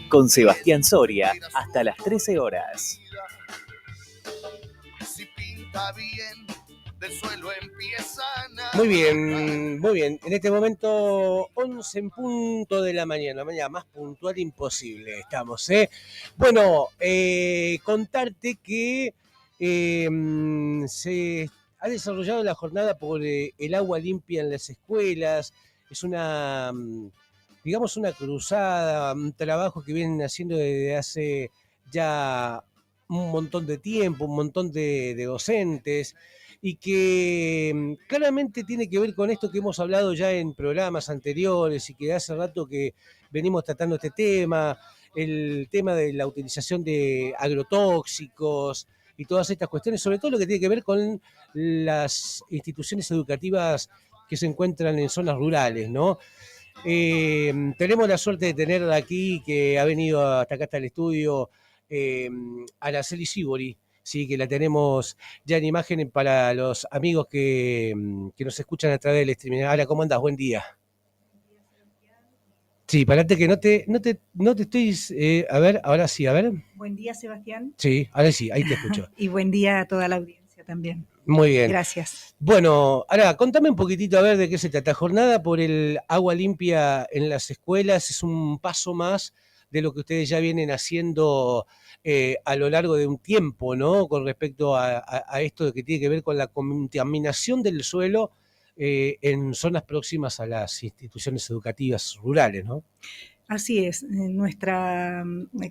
Con Sebastián Soria hasta las 13 horas. Muy bien, muy bien. En este momento 11 en punto de la mañana más puntual imposible estamos, ¿eh? Bueno, contarte que se ha desarrollado la jornada por el agua limpia en las escuelas. Es una, digamos, una cruzada, un trabajo que vienen haciendo desde hace ya un montón de tiempo, un montón de docentes, y que claramente tiene que ver con esto que hemos hablado ya en programas anteriores y que hace rato que venimos tratando este tema, el tema de la utilización de agrotóxicos y todas estas cuestiones, sobre todo lo que tiene que ver con las instituciones educativas que se encuentran en zonas rurales, ¿no? Tenemos la suerte de tenerla aquí, que ha venido hasta acá, hasta el estudio, Araceli Sibori, sí, que la tenemos ya en imagen para los amigos que nos escuchan a través del streaming. Ahora, ¿cómo andas? Buen día. Sí, parate que no te estoy... a ver, ahora sí, a ver. Buen día, Sebastián. Sí, ahora sí, ahí te escucho. Y buen día a toda la audiencia también. Muy bien. Gracias. Bueno, ahora contame un poquitito a ver de qué se trata. Jornada por el agua limpia en las escuelas es un paso más de lo que ustedes ya vienen haciendo a lo largo de un tiempo, ¿no? Con respecto a esto de que tiene que ver con la contaminación del suelo en zonas próximas a las instituciones educativas rurales, ¿no? Así es, nuestra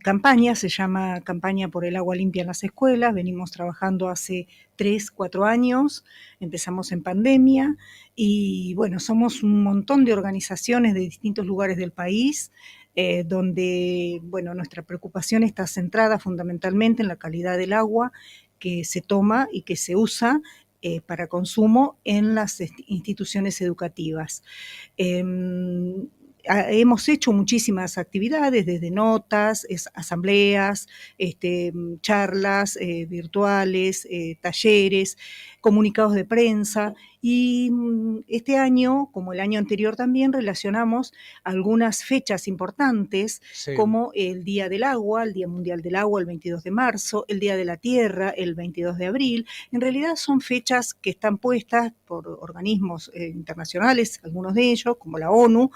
campaña se llama Campaña por el Agua Limpia en las Escuelas. Venimos trabajando hace 3, 4 años, empezamos en pandemia y bueno, somos un montón de organizaciones de distintos lugares del país, donde bueno, nuestra preocupación está centrada fundamentalmente en la calidad del agua que se toma y que se usa para consumo en las instituciones educativas. Hemos hecho muchísimas actividades, desde notas, asambleas, charlas virtuales, talleres, comunicados de prensa, y este año, como el año anterior también, relacionamos algunas fechas importantes, Sí. como el Día del Agua, el Día Mundial del Agua, el 22 de marzo, el Día de la Tierra, el 22 de abril. En realidad son fechas que están puestas por organismos internacionales, algunos de ellos, como la ONU,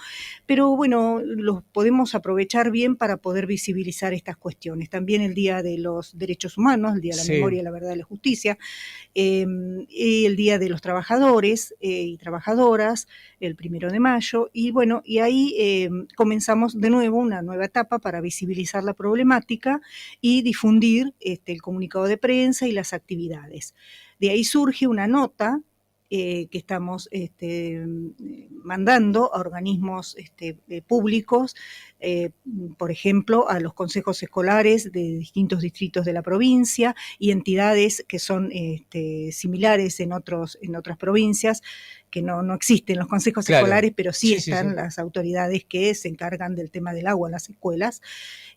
pero bueno, los podemos aprovechar bien para poder visibilizar estas cuestiones. También el Día de los Derechos Humanos, el Día de la Memoria, la Verdad y la Justicia, y el Día de los Trabajadores y Trabajadoras, el 1 de mayo, y bueno, y ahí comenzamos de nuevo una nueva etapa para visibilizar la problemática y difundir el comunicado de prensa y las actividades. De ahí surge una nota que estamos mandando a organismos públicos, por ejemplo, a los consejos escolares de distintos distritos de la provincia y entidades que son similares en otras provincias, que no existen los consejos escolares, pero sí están las autoridades que se encargan del tema del agua en las escuelas,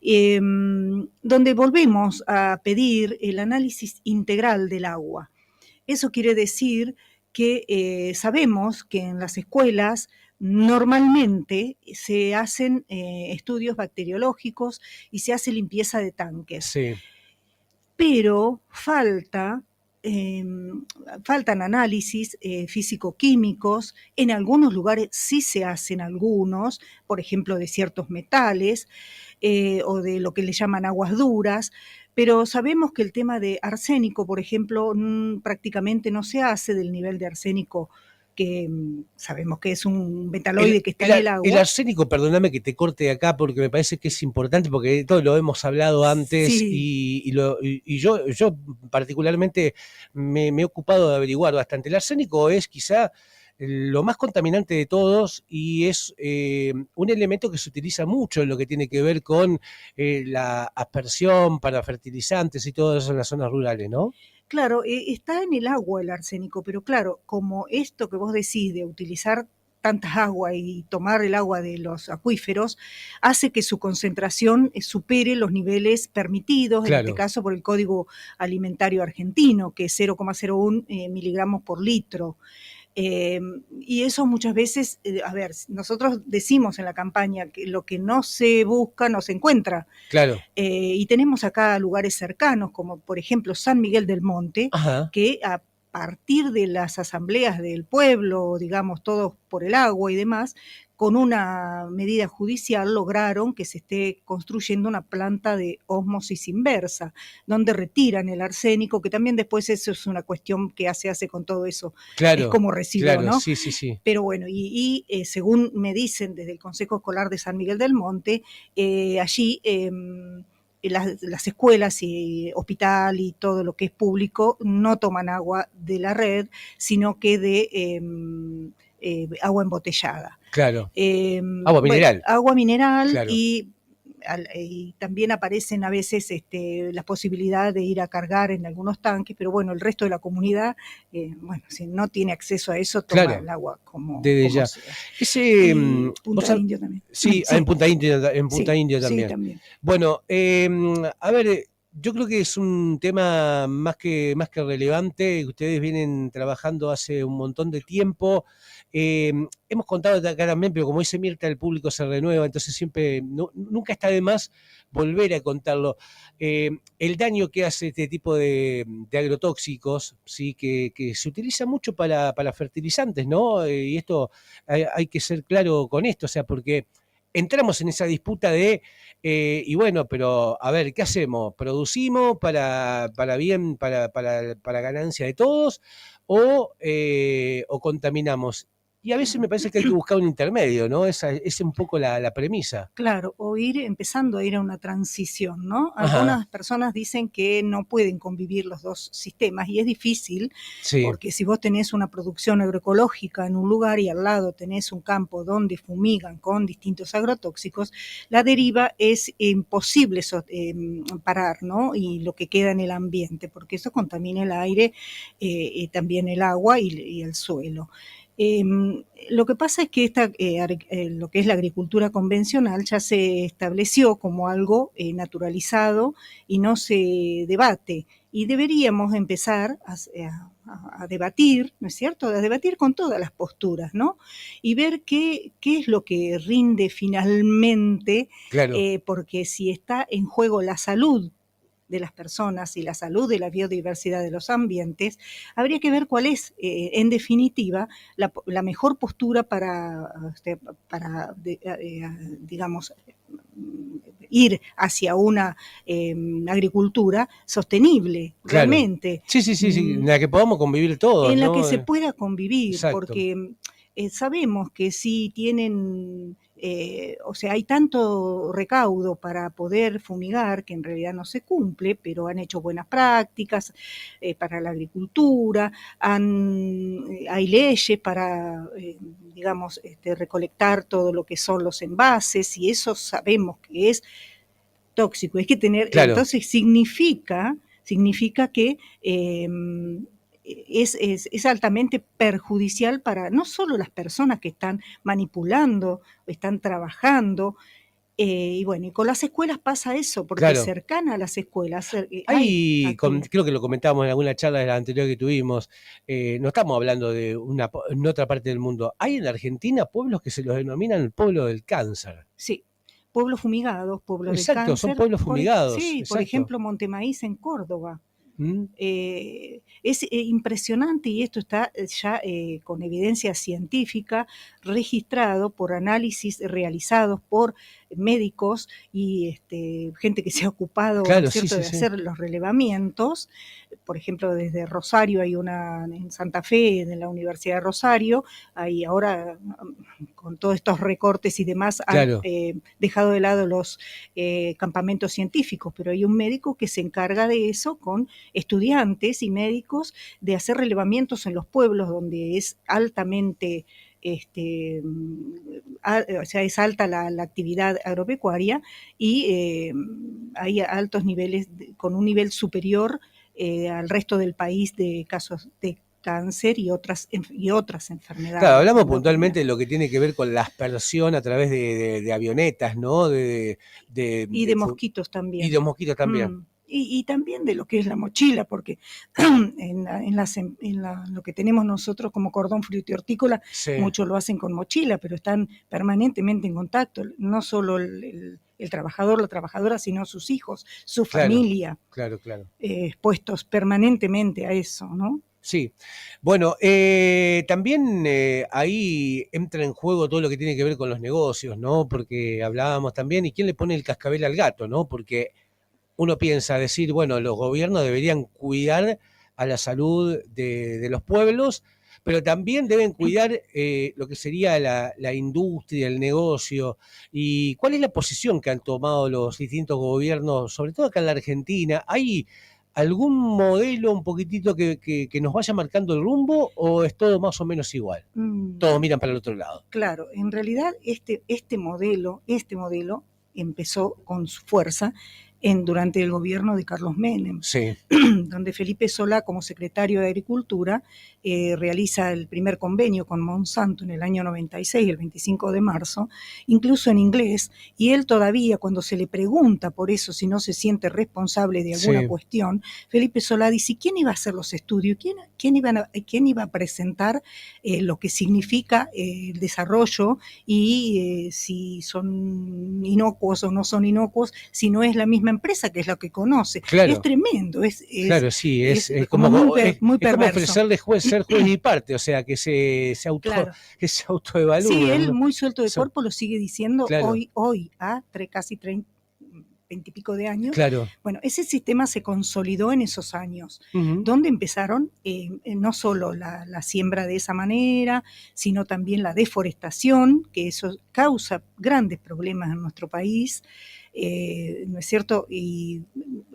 donde volvemos a pedir el análisis integral del agua. Eso quiere decir que sabemos que en las escuelas normalmente se hacen estudios bacteriológicos y se hace limpieza de tanques. Sí. Pero faltan análisis físico-químicos. En algunos lugares sí se hacen algunos, por ejemplo, de ciertos metales o de lo que le llaman aguas duras, pero sabemos que el tema de arsénico, por ejemplo, prácticamente no se hace, del nivel de arsénico que sabemos que es un metaloide que está en el agua. El arsénico, perdóname que te corte acá porque me parece que es importante, porque todo lo hemos hablado antes, sí. y yo particularmente me he ocupado de averiguar bastante. El arsénico es quizá lo más contaminante de todos y es un elemento que se utiliza mucho en lo que tiene que ver con la aspersión para fertilizantes y todo eso en las zonas rurales, ¿no? Claro, está en el agua el arsénico, pero claro, como esto que vos decís de utilizar tantas agua y tomar el agua de los acuíferos, hace que su concentración supere los niveles permitidos, en este caso por el Código Alimentario Argentino, que es 0,01 miligramos por litro. Y eso muchas veces, a ver, nosotros decimos en la campaña que lo que no se busca no se encuentra. Claro. Y tenemos acá lugares cercanos, como por ejemplo San Miguel del Monte, Ajá. que a partir de las asambleas del pueblo, digamos, todos por el agua y demás, con una medida judicial lograron que se esté construyendo una planta de ósmosis inversa, donde retiran el arsénico, que también después eso es una cuestión que se hace con todo eso, Claro, es como residuo, claro, ¿no? sí, sí, sí. Pero bueno, según me dicen desde el Consejo Escolar de San Miguel del Monte, allí las escuelas y hospital y todo lo que es público no toman agua de la red, sino que de agua embotellada. Claro. Agua mineral. Bueno, agua mineral Claro. y también aparecen a veces la posibilidad de ir a cargar en algunos tanques, pero bueno, el resto de la comunidad, bueno, si no tiene acceso a eso, toma Claro, el agua como ya. sea. Ese, Y Punta Indio también. Sí, Sí. en Punta Indio, Indio también. Sí, también. Bueno, a ver, yo creo que es un tema más que relevante. Ustedes vienen trabajando hace un montón de tiempo. Hemos contado acá también, pero como dice Mirta, el público se renueva, entonces siempre, nunca está de más volver a contarlo. El daño que hace este tipo de agrotóxicos, ¿sí? que se utiliza mucho para fertilizantes, ¿no? Y esto hay que ser claro con esto, o sea, porque entramos en esa disputa de, y bueno, pero a ver, ¿qué hacemos? ¿Producimos para bien, para ganancia de todos o contaminamos? Y a veces me parece que hay que buscar un intermedio, ¿no? Esa es un poco la premisa. Claro, o empezando a ir a una transición, ¿no? Ajá. Algunas personas dicen que no pueden convivir los dos sistemas y es difícil, Sí. Porque si vos tenés una producción agroecológica en un lugar y al lado tenés un campo donde fumigan con distintos agrotóxicos, la deriva es imposible parar, ¿no? Y lo que queda en el ambiente, porque eso contamina el aire, también el agua y el suelo. Lo que pasa es que lo que es la agricultura convencional ya se estableció como algo naturalizado y no se debate. Y deberíamos empezar a debatir, ¿no es cierto? A debatir con todas las posturas, ¿no? Y ver qué es lo que rinde finalmente, Claro. porque si está en juego la salud de las personas y la salud de la biodiversidad de los ambientes, habría que ver cuál es, en definitiva, la mejor postura para digamos, ir hacia una agricultura sostenible, Claro. realmente. Sí, en la que podamos convivir todos, En ¿no? la que se pueda convivir, Exacto. porque sabemos que sí tienen, o sea, hay tanto recaudo para poder fumigar que en realidad no se cumple, pero han hecho buenas prácticas para la agricultura, hay leyes para, digamos, recolectar todo lo que son los envases y eso sabemos que es tóxico. Hay que tener, Claro. Entonces significa que es altamente perjudicial para no solo las personas que están manipulando, están trabajando, y bueno, y con las escuelas pasa eso, porque Claro. cercana a las escuelas creo que lo comentábamos en alguna charla de la anterior que tuvimos, no estamos hablando de en otra parte del mundo. Hay en Argentina pueblos que se los denominan el pueblo del cáncer. Sí, pueblos fumigados, pueblos de Exacto, cáncer. son pueblos fumigados. Sí, exacto. por ejemplo, Montemaíz en Córdoba. ¿Mm? Es impresionante y esto está ya con evidencia científica registrado por análisis realizados por médicos y gente que se ha ocupado, Claro, ¿no es cierto?, sí, de hacer los relevamientos. Por ejemplo, desde Rosario hay una en Santa Fe, de la Universidad de Rosario, hay ahora con todos estos recortes y demás, Claro. han dejado de lado los campamentos científicos, pero hay un médico que se encarga de eso con estudiantes y médicos de hacer relevamientos en los pueblos donde es altamente o sea, es alta la actividad agropecuaria y hay altos niveles, con un nivel superior al resto del país de casos de cáncer y otras enfermedades. Claro, hablamos puntualmente de lo que tiene que ver con la aspersión a través de avionetas, ¿no? Y de mosquitos también. Y de mosquitos también. Y también de lo que es la mochila, porque lo que tenemos nosotros como cordón frutihortícola, Sí, muchos lo hacen con mochila, pero están permanentemente en contacto, no solo el trabajador, la trabajadora, sino sus hijos, su claro, familia, claro. expuestos permanentemente a eso, ¿no? Sí, bueno, también ahí entra en juego todo lo que tiene que ver con los negocios, ¿no? Porque hablábamos también, ¿y quién le pone el cascabel al gato, ¿no? Porque uno piensa decir, bueno, los gobiernos deberían cuidar a la salud de los pueblos, pero también deben cuidar lo que sería la industria, el negocio. ¿Y cuál es la posición que han tomado los distintos gobiernos, sobre todo acá en la Argentina? ¿Hay algún modelo un poquitito que nos vaya marcando el rumbo o es todo más o menos igual? Todos miran para el otro lado. Claro, en realidad este modelo empezó con su fuerza durante el gobierno de Carlos Menem, Sí, donde Felipe Solá, como secretario de Agricultura, realiza el primer convenio con Monsanto en el año 96, el 25 de marzo, incluso en inglés, y él todavía, cuando se le pregunta por eso, si no se siente responsable de alguna sí, cuestión, Felipe Solá dice, ¿quién iba a hacer los estudios? ¿Quién iba a presentar lo que significa el desarrollo y si son inocuos o no son inocuos, si no es la misma empresa que es la que conoce? claro. Es tremendo, Claro, sí, es como, muy es como perverso. ofrecerle ser juez y parte, o sea, que se Claro. que se autoevalúe. Sí, él ¿no? muy suelto de Eso, cuerpo lo sigue diciendo claro, hoy a casi 30, 20 y pico de años. claro. Bueno, ese sistema se consolidó en esos años, Ujú. donde empezaron no solo la siembra de esa manera, sino también la deforestación, que eso causa grandes problemas en nuestro país, ¿no es cierto? Y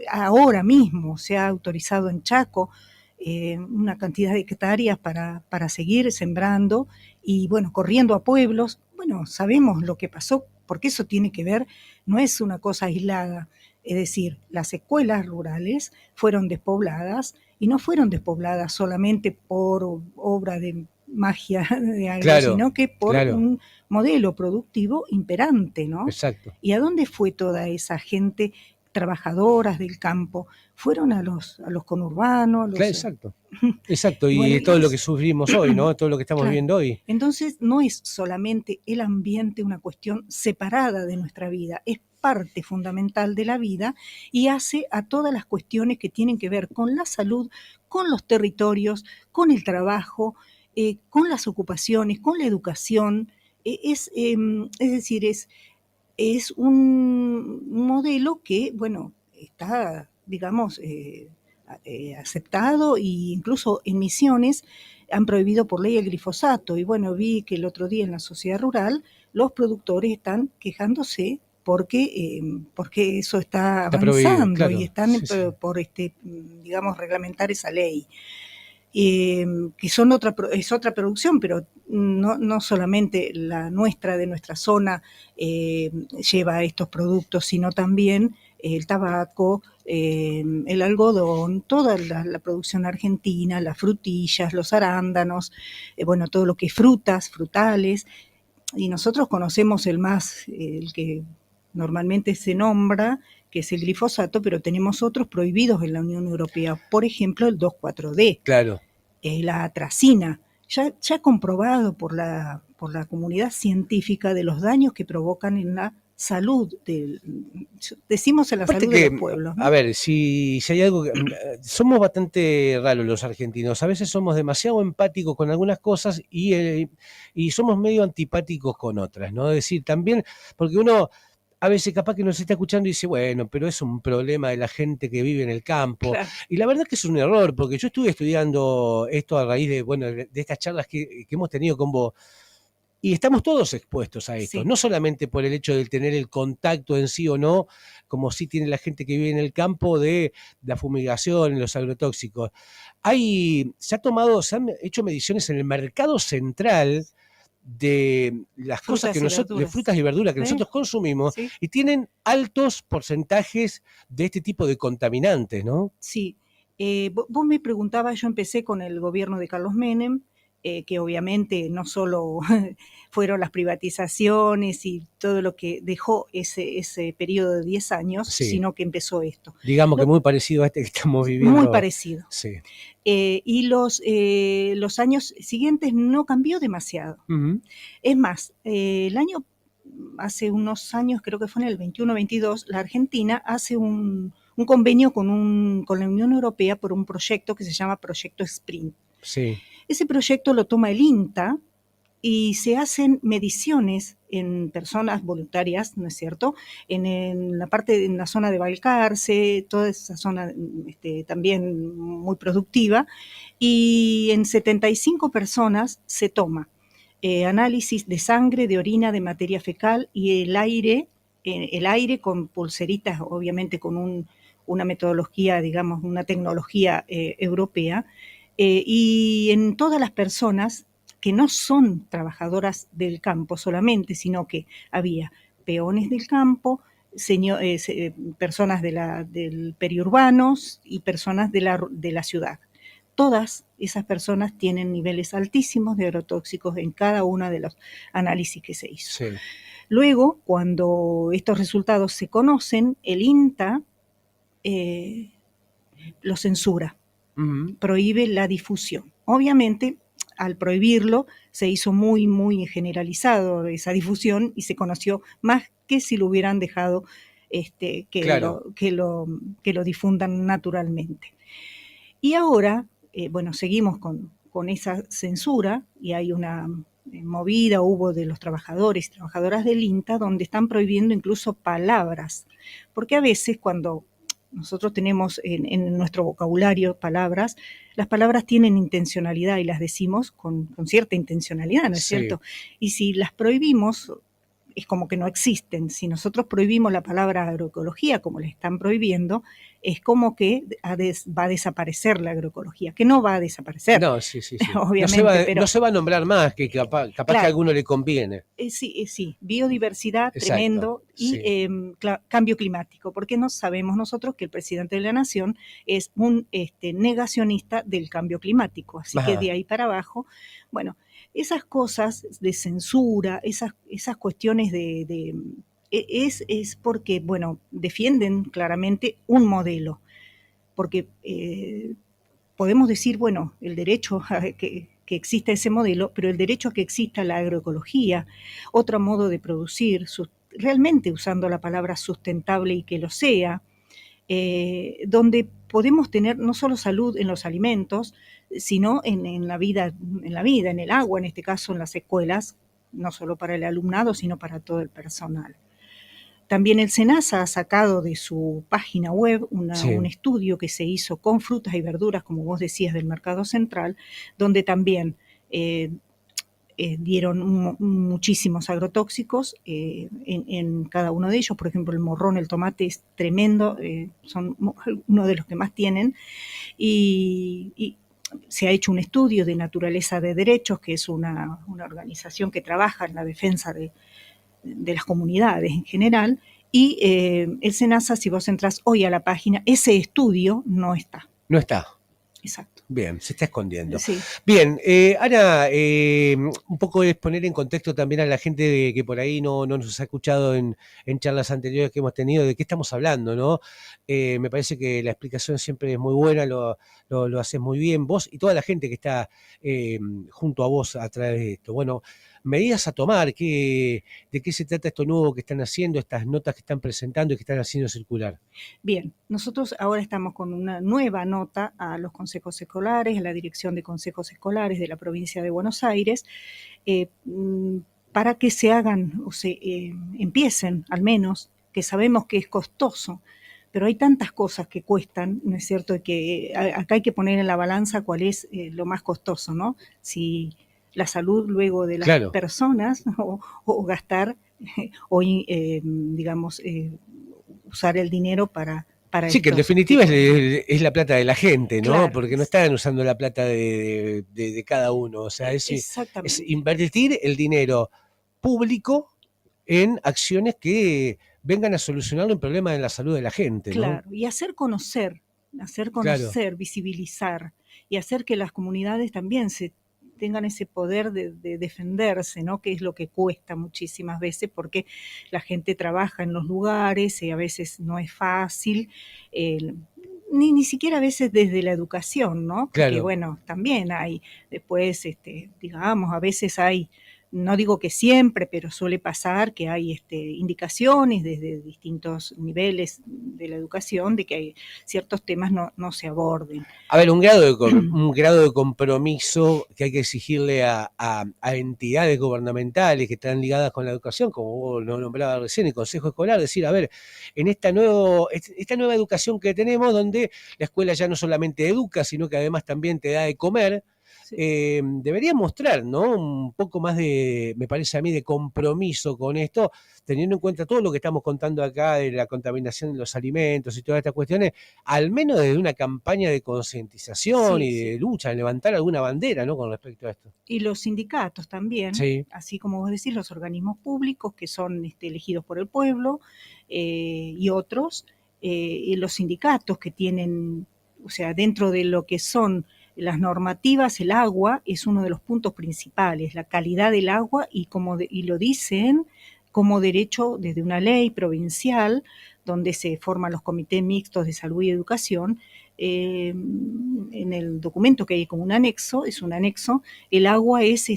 ahora mismo se ha autorizado en Chaco una cantidad de hectáreas para seguir sembrando y, bueno, corriendo a pueblos. Bueno, sabemos lo que pasó, porque eso tiene que ver, no es una cosa aislada. Es decir, las escuelas rurales fueron despobladas y no fueron despobladas solamente por obra de magia de algo, Claro, sino que por claro, un modelo productivo imperante, ¿no? exacto. ¿Y a dónde fue toda esa gente trabajadoras del campo? Fueron a los conurbanos, Claro, exacto. Exacto, y bueno, y todo lo que sufrimos hoy, ¿no? Todo lo que estamos claro. viviendo hoy. Entonces no es solamente el ambiente una cuestión separada de nuestra vida, es parte fundamental de la vida y hace a todas las cuestiones que tienen que ver con la salud, con los territorios, con el trabajo, con las ocupaciones, con la educación. Es decir, es un modelo que, bueno, está, digamos, aceptado, e incluso en Misiones han prohibido por ley el glifosato. Y bueno, vi que el otro día en la sociedad rural los productores están quejándose porque eso está Está prohibido, avanzando y claro. están Sí, sí. por digamos, reglamentar esa ley. Que es otra producción, pero no solamente la nuestra, de nuestra zona, lleva estos productos, sino también el tabaco, el algodón, toda la producción argentina, las frutillas, los arándanos, bueno, todo lo que es frutas, frutales, y nosotros conocemos el que normalmente se nombra, que es el glifosato, pero tenemos otros prohibidos en la Unión Europea, por ejemplo el 2,4-D, Claro. la atracina, ya comprobado por la comunidad científica de los daños que provocan en la salud, decimos en la Aparte salud de que, los pueblos, a ¿no? ver, si hay algo que... somos bastante raros los argentinos. A veces somos demasiado empáticos con algunas cosas y somos medio antipáticos con otras, ¿no? Es decir, también, porque uno a veces capaz que nos está escuchando y dice, bueno, pero es un problema de la gente que vive en el campo. Claro. Y la verdad que es un error, porque yo estuve estudiando esto a raíz de, bueno, de estas charlas que hemos tenido con vos. Y estamos todos expuestos a esto, Sí. no solamente por el hecho de tener el contacto en sí o no, como sí tiene la gente que vive en el campo de la fumigación, los agrotóxicos. Se han hecho mediciones en el mercado central de las cosas Frutas que y nosotros, de verduras. frutas y verduras que ¿Sí? nosotros consumimos, Sí. y tienen altos porcentajes de este tipo de contaminantes, ¿no? Sí. Vos me preguntabas, yo empecé con el gobierno de Carlos Menem, que obviamente no solo fueron las privatizaciones y todo lo que dejó ese periodo de 10 años, Sí. sino que empezó esto. Digamos que muy parecido a este que estamos viviendo. Muy parecido. Sí. Y los años siguientes no cambió demasiado. Uh-huh. Es más, hace unos años, creo que fue en el 21-22, la Argentina hace un convenio con la Unión Europea por un proyecto que se llama Proyecto Sprint. Sí. Ese proyecto lo toma el INTA y se hacen mediciones en personas voluntarias, ¿no es cierto? En la zona de Balcarce, toda esa zona también muy productiva, y en 75 personas se toma análisis de sangre, de orina, de materia fecal y el aire con pulseritas, obviamente con una metodología, digamos, una tecnología europea, y en todas las personas que no son trabajadoras del campo solamente, sino que había peones del campo, personas del periurbanos y personas de la ciudad. Todas esas personas tienen niveles altísimos de agrotóxicos en cada uno de los análisis que se hizo. Sí. Luego, cuando estos resultados se conocen, el INTA lo censura, prohíbe la difusión. Obviamente, al prohibirlo, se hizo muy, muy generalizado esa difusión y se conoció más que si lo hubieran dejado claro. que lo difundan naturalmente. Y ahora, seguimos con esa censura y hay una movida, hubo de los trabajadores y trabajadoras del INTA, donde están prohibiendo incluso palabras, porque a veces cuando nosotros tenemos en nuestro vocabulario palabras, las palabras tienen intencionalidad y las decimos con cierta intencionalidad, ¿no es cierto? Y si las prohibimos, es como que no existen. Si nosotros prohibimos la palabra agroecología, como le están prohibiendo, es como que va a desaparecer la agroecología, que no va a desaparecer. No, sí. Obviamente, no se va a nombrar más, que capaz claro, que a alguno le conviene. Sí, biodiversidad, exacto, tremendo, y sí. Cambio climático, porque no sabemos nosotros que el presidente de la Nación es un negacionista del cambio climático, así que de ahí para abajo, bueno, esas cosas de censura, esas cuestiones es porque, bueno, defienden claramente un modelo, porque podemos decir, bueno, el derecho a que exista ese modelo, pero el derecho a que exista la agroecología, otro modo de producir, realmente usando la palabra sustentable y que lo sea, donde podemos tener no solo salud en los alimentos, sino en la vida, en el agua, en este caso en las escuelas, no solo para el alumnado, sino para todo el personal. También el SENASA ha sacado de su página web un estudio que se hizo con frutas y verduras, como vos decías, del mercado central, donde también dieron muchísimos agrotóxicos en cada uno de ellos. Por ejemplo, el morrón, el tomate es tremendo, son uno de los que más tienen. Y se ha hecho un estudio de Naturaleza de Derechos, que es una organización que trabaja en la defensa de las comunidades en general, y el SENASA, si vos entras hoy a la página, ese estudio no está. No está. Exacto. Bien, se está escondiendo. Sí. Bien, Ana, un poco es poner en contexto también a la gente que por ahí no nos ha escuchado en charlas anteriores que hemos tenido, de qué estamos hablando, ¿no? Me parece que la explicación siempre es muy buena, lo haces muy bien, vos y toda la gente que está junto a vos a través de esto. Bueno, medidas a tomar, ¿de qué se trata esto nuevo que están haciendo, estas notas que están presentando y que están haciendo circular? Bien, nosotros ahora estamos con una nueva nota a los consejos escolares, a la Dirección de Consejos Escolares de la provincia de Buenos Aires, para que se hagan o se empiecen al menos, que sabemos que es costoso, pero hay tantas cosas que cuestan, ¿no es cierto? Que acá hay que poner en la balanza cuál es lo más costoso, ¿no? Si la salud luego de las personas o gastar o digamos usar el dinero para sí, que en definitiva es la plata de la gente, ¿no? Claro. Porque no están usando la plata de cada uno, o sea, es invertir el dinero público en acciones que vengan a solucionar un problema de la salud de la gente, ¿no? Claro, y hacer conocer, claro. visibilizar y hacer que las comunidades también se tengan ese poder de defenderse, ¿no? Que es lo que cuesta muchísimas veces porque la gente trabaja en los lugares y a veces no es fácil, ni siquiera a veces desde la educación, ¿no? Porque Claro. bueno, también hay después, digamos, a veces hay, no digo que siempre, pero suele pasar que hay indicaciones desde distintos niveles de la educación de que hay ciertos temas no se aborden. A ver, un grado de compromiso que hay que exigirle a entidades gubernamentales que están ligadas con la educación, como vos lo nombrabas recién, el Consejo Escolar, decir, a ver, en esta nueva educación que tenemos, donde la escuela ya no solamente educa, sino que además también te da de comer, Sí. Debería mostrar, ¿no? Un poco más me parece a mí, de compromiso con esto, teniendo en cuenta todo lo que estamos contando acá de la contaminación de los alimentos y todas estas cuestiones, al menos desde una campaña de concientización Sí, y sí. de lucha, de levantar alguna bandera, ¿no? Con respecto a esto. Y los sindicatos también, Sí, así como vos decís, los organismos públicos que son elegidos por el pueblo y otros, y los sindicatos que tienen, o sea, dentro de lo que son las normativas, el agua es uno de los puntos principales, la calidad del agua y lo dicen como derecho desde una ley provincial donde se forman los comités mixtos de salud y educación. En el documento que hay como un anexo, es un anexo, el agua es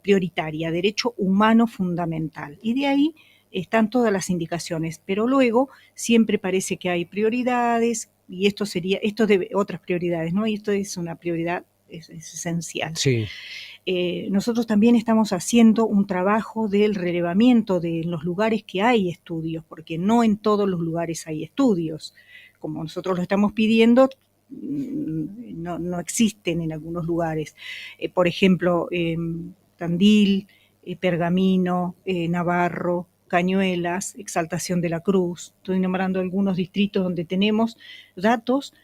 prioritaria, derecho humano fundamental. Y de ahí están todas las indicaciones, pero luego siempre parece que hay prioridades y esto debe otras prioridades, ¿no? Y esto es una prioridad, es esencial. sí. Nosotros también estamos haciendo un trabajo del relevamiento de los lugares que hay estudios, porque no en todos los lugares hay estudios. Como nosotros lo estamos pidiendo, no existen en algunos lugares. Por ejemplo, Tandil, Pergamino, Navarro, Cañuelas, Exaltación de la Cruz. Estoy nombrando algunos distritos donde tenemos datos.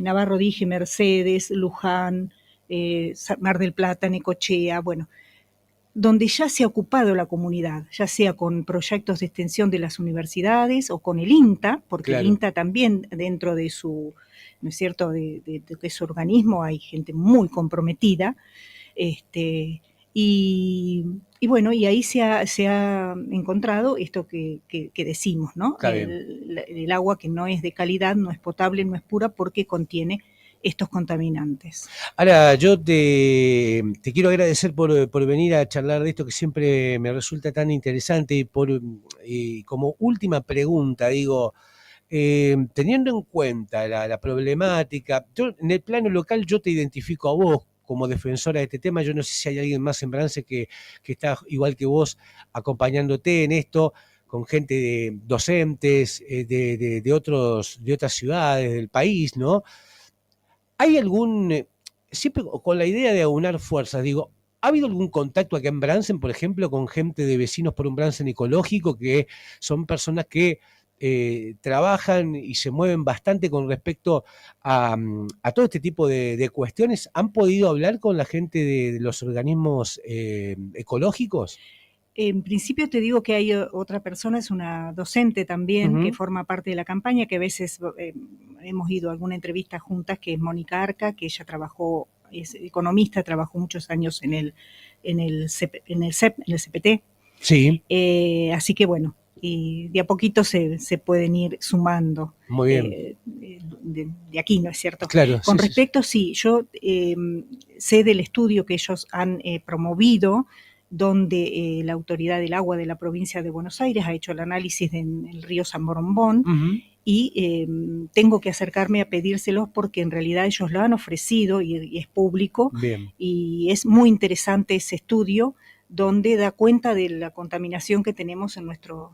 Navarro dije, Mercedes, Luján, Mar del Plata, Necochea, bueno, donde ya se ha ocupado la comunidad, ya sea con proyectos de extensión de las universidades o con el INTA, porque el Claro. INTA también dentro de su, ¿no es cierto?, de su organismo hay gente muy comprometida, y bueno, y ahí se ha encontrado esto que decimos, ¿no? Está bien. El agua que no es de calidad, no es potable, no es pura porque contiene estos contaminantes. Ahora, yo te quiero agradecer por venir a charlar de esto que siempre me resulta tan interesante y como última pregunta, digo, teniendo en cuenta la problemática, yo en el plano local yo te identifico a vos como defensora de este tema, yo no sé si hay alguien más en Brance que está igual que vos acompañándote en esto, con gente de docentes de otras ciudades del país, ¿no? ¿Hay siempre con la idea de aunar fuerzas, digo, ¿ha habido algún contacto acá en Bransen, por ejemplo, con gente de Vecinos por un Bransen Ecológico, que son personas que trabajan y se mueven bastante con respecto a todo este tipo de cuestiones? ¿Han podido hablar con la gente de los organismos ecológicos? En principio te digo que hay otra persona, es una docente también, que forma parte de la campaña, que a veces hemos ido a alguna entrevista juntas, que es Mónica Arca, que ella es economista, trabajó muchos años en el CPT. Sí, Así que bueno, y de a poquito se pueden ir sumando. muy bien. De aquí, ¿no es cierto? Claro, Con sí, sí. respecto, sí, yo sé del estudio que ellos han promovido, donde la Autoridad del Agua de la provincia de Buenos Aires ha hecho el análisis del río San Borombón, Ujú. y tengo que acercarme a pedírselos porque en realidad ellos lo han ofrecido y es público, Bien. y es muy interesante ese estudio donde da cuenta de la contaminación que tenemos en nuestro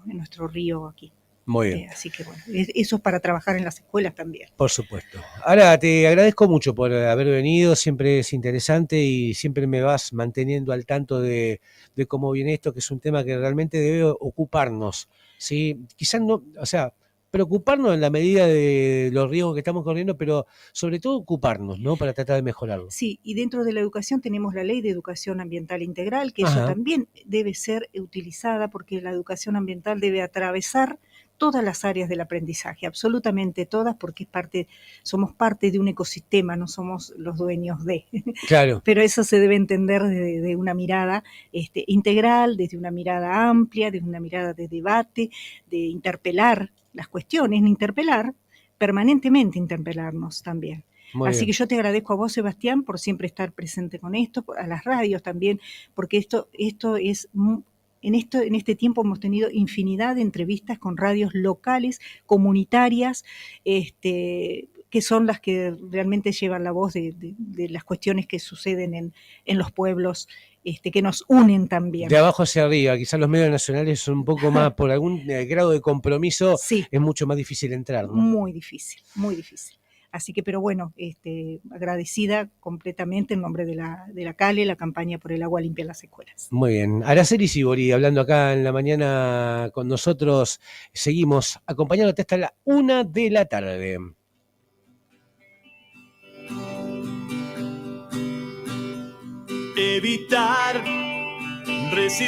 río aquí. Muy bien. Así que bueno, eso es para trabajar en las escuelas también. Por supuesto. Ahora, te agradezco mucho por haber venido, siempre es interesante y siempre me vas manteniendo al tanto de cómo viene esto, que es un tema que realmente debe ocuparnos, ¿sí? Quizás no, o sea, preocuparnos en la medida de los riesgos que estamos corriendo, pero sobre todo ocuparnos, ¿no? Para tratar de mejorarlo. Sí, y dentro de la educación tenemos la Ley de Educación Ambiental Integral, que eso Ajá. también debe ser utilizada porque la educación ambiental debe atravesar todas las áreas del aprendizaje, absolutamente todas, porque somos parte de un ecosistema, no somos los dueños de. Claro. Pero eso se debe entender de una mirada integral, desde una mirada amplia, desde una mirada de debate, de interpelar las cuestiones, interpelar, permanentemente interpelarnos también. Así que yo te agradezco a vos, Sebastián, por siempre estar presente con esto, a las radios también, porque esto es... En este tiempo hemos tenido infinidad de entrevistas con radios locales, comunitarias, que son las que realmente llevan la voz de las cuestiones que suceden en los pueblos, que nos unen también. De abajo hacia arriba, quizás los medios nacionales son un poco más, por algún grado de compromiso, sí, es mucho más difícil entrar, ¿no? Muy difícil, muy difícil. Así que, pero bueno, agradecida completamente en nombre de la CALE, la campaña por el agua limpia en las escuelas. Muy bien. Araceli Sibori, hablando acá en la mañana con nosotros, seguimos acompañándote hasta la 1 de la tarde. Evitar